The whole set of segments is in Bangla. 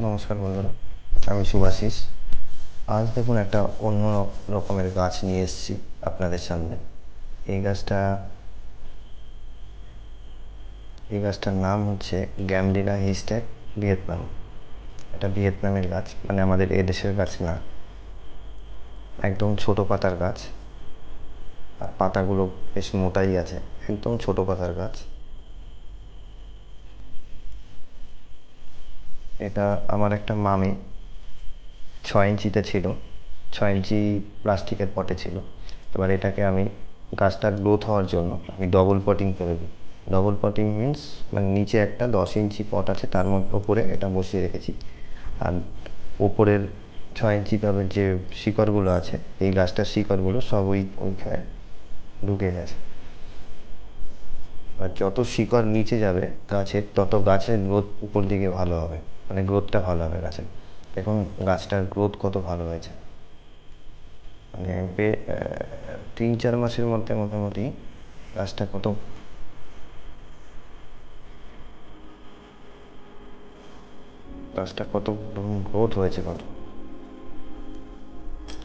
নমস্কার বন্ধুরা, আমি শুভাশিস। আজ দেখুন একটা অন্য রকমের গাছ নিয়ে এসেছি আপনাদের সামনে। এই গাছটা এই গাছটার নাম হচ্ছে গ্যামলিনা হিস্ট্যাক ভিয়েতনাম। এটা ভিয়েতনামের গাছ, মানে আমাদের এদেশের গাছ না। একদম ছোট পাতার গাছ, আর পাতাগুলো বেশ মোটাই আছে। একদম ছোট পাতার গাছ। এটা আমার একটা মামি 6 ইঞ্চিতে ছিল, 6 ইঞ্চি প্লাস্টিকের পটে ছিল। এবার এটাকে আমি গাছটা গ্রোথ হওয়ার জন্য আমি ডবল পটিং করে দিই। ডবল পটিং মিন্স মানে নিচে একটা 10 ইঞ্চি পট আছে, তার মধ্যে ওপরে এটা বসিয়ে রেখেছি। আর ওপরের 6 ইঞ্চি টবের যে শিকড়গুলো আছে, এই গাছটার শিকড়গুলো সব ওইখানে ঢুকে গেছে। আর যত শিকড় নিচে যাবে গাছের, তত গাছের গ্রোথ উপর দিকে ভালো হবে, মানে গ্রোথটা ভালো হবে গাছের। এখন গাছটার গ্রোথ কত ভালো হয়েছে, মানে 3-4 মাসের মধ্যে মোটামুটি গাছটা কত গ্রোথ হয়েছে, কত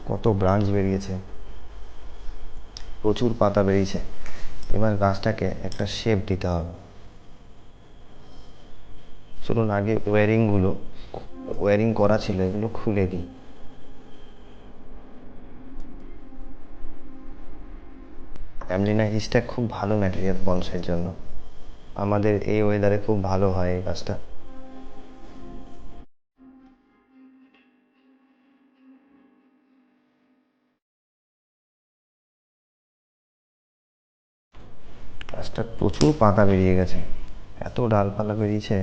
কত ব্রাঞ্চ বেরিয়েছে, প্রচুর পাতা বেরিয়েছে। এবার গাছটাকে একটা শেপ দিতে হবে। চলুন আগে ওয়ারিং করা ছিল, এগুলো খুলে দিই। অ্যামলিনা হিস্ট্যাক খুব ভালো ম্যাটেরিয়াল বনসাইয়ের জন্য। আমাদের এই ওয়েদারে খুব ভালো হয় এই গাছটা। গাছটার প্রচুর পাতা বেরিয়ে গেছে, এত ডালপালা বেরিয়েছে।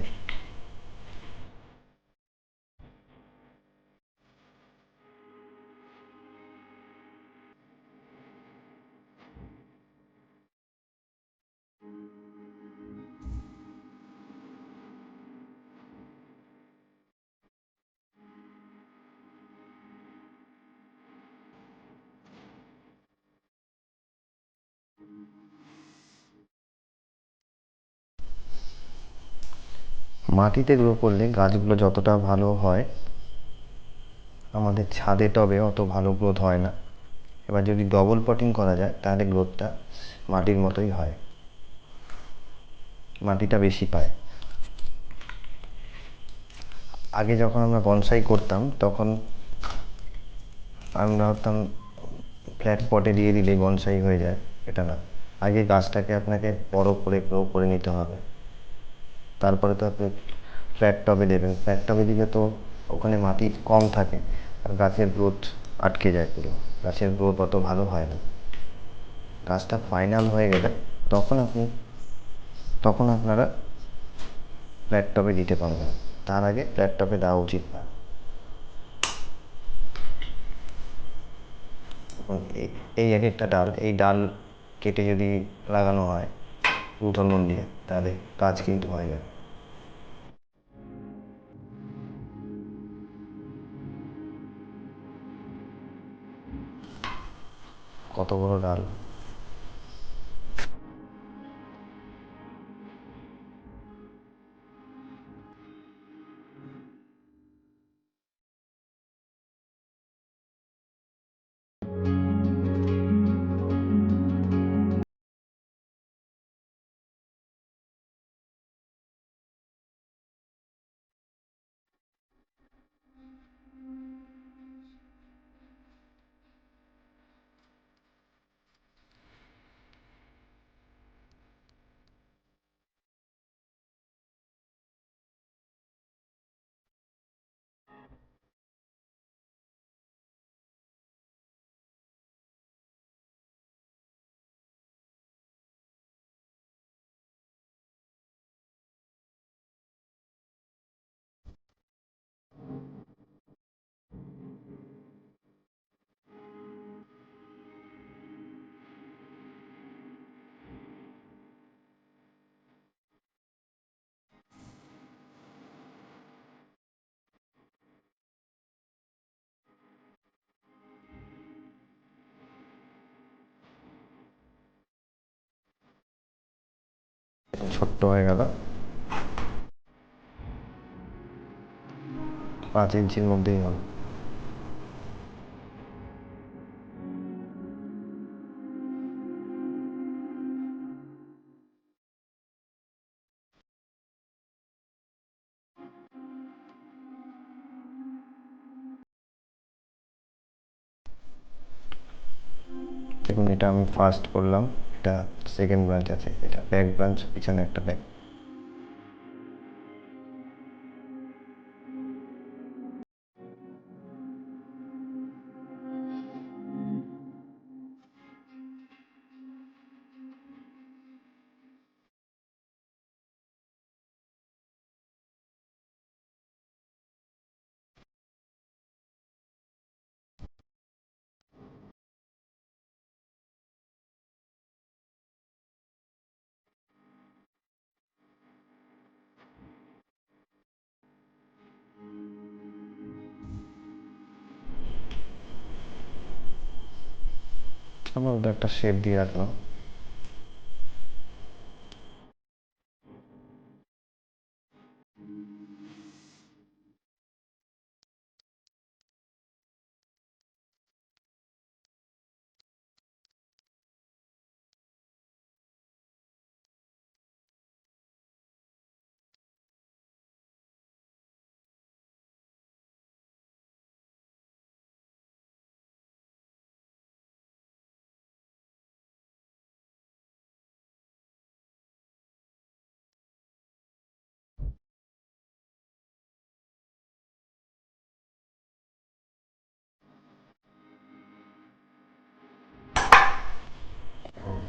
মাটিতে গ্রো করলে গাছগুলো যতটা ভালো হয়, আমাদের ছাদে টবে অত ভালো গ্রোথ হয় না। এবার যদি ডবল পটিং করা যায় তাহলে গ্রোথটা মাটির মতোই হয়, মাটিটা বেশি পায়। আগে যখন আমরা বনসাই করতাম তখন আমরা ভাবতাম ফ্ল্যাট পটে দিয়ে দিলেই বনসাই হয়ে যায়, এটা না। আগে গাছটাকে আপনাকে বড় করে গ্রো করে নিতে হবে, তারপরে তো আপনি ফ্ল্যাট টবে দেবেন। ফ্ল্যাট টবে দিলে তো ওখানে মাটি কম থাকে, আর গাছের গ্রোথ আটকে যায়, পুরো গাছের গ্রোথ অত ভালো হয় না। গাছটা ফাইনাল হয়ে গেলে তখন আপনারা ফ্ল্যাট টবে দিতে পারবেন, তার আগে ফ্ল্যাট টবে দেওয়া উচিত না। এই এক একটা ডাল, এই ডাল কেটে যদি লাগানো হয় উঠোন দিয়ে, তাহলে কাজ কিন্তু হয়ে যাবে। কত বড় ডাল! ছোট্ট হয়ে গেল। 5 ইঞ্চির মধ্যেই হবে। দেখুন, এটা আমি ফার্স্ট করলাম, এটা সেকেন্ড ব্রাঞ্চ আছে, এটা ব্যাক ব্রাঞ্চ, পিছনে একটা ব্যাক। আমার ওটা একটা শেপ দিয়ে রাখলাম।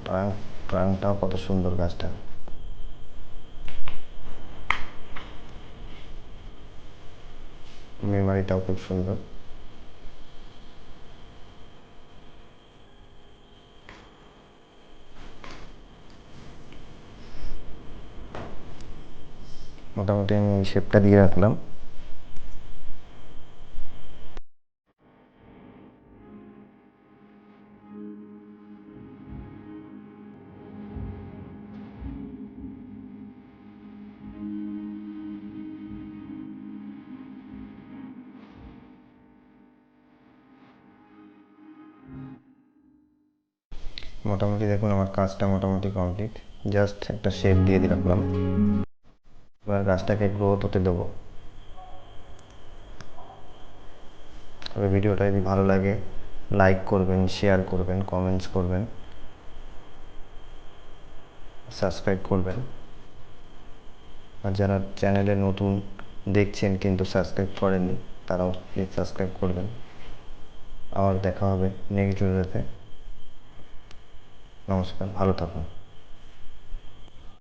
প্রাং প্রাংটাও কত সুন্দর গাছটা। মেমারিটাও খুব সুন্দর। মোটামুটি আমি শেপটা দিয়ে রাখলাম। মোটামুটি দেখুন, আমার কাজটা মোটামুটি কমপ্লিট। জাস্ট একটা শেপ দিয়ে রাখলাম। এবার গাছটাকে গ্রোথ হতে দেবো। তবে ভিডিওটা যদি ভালো লাগে, লাইক করবেন, শেয়ার করবেন, কমেন্টস করবেন, সাবস্ক্রাইব করবেন। আর যারা চ্যানেলে নতুন দেখছেন কিন্তু সাবস্ক্রাইব করেননি, তারাও প্লিজ সাবস্ক্রাইব করবেন। আবার দেখা হবে নেক্সট ভিডিওতে। নমস্কার, ভালো থাকুন।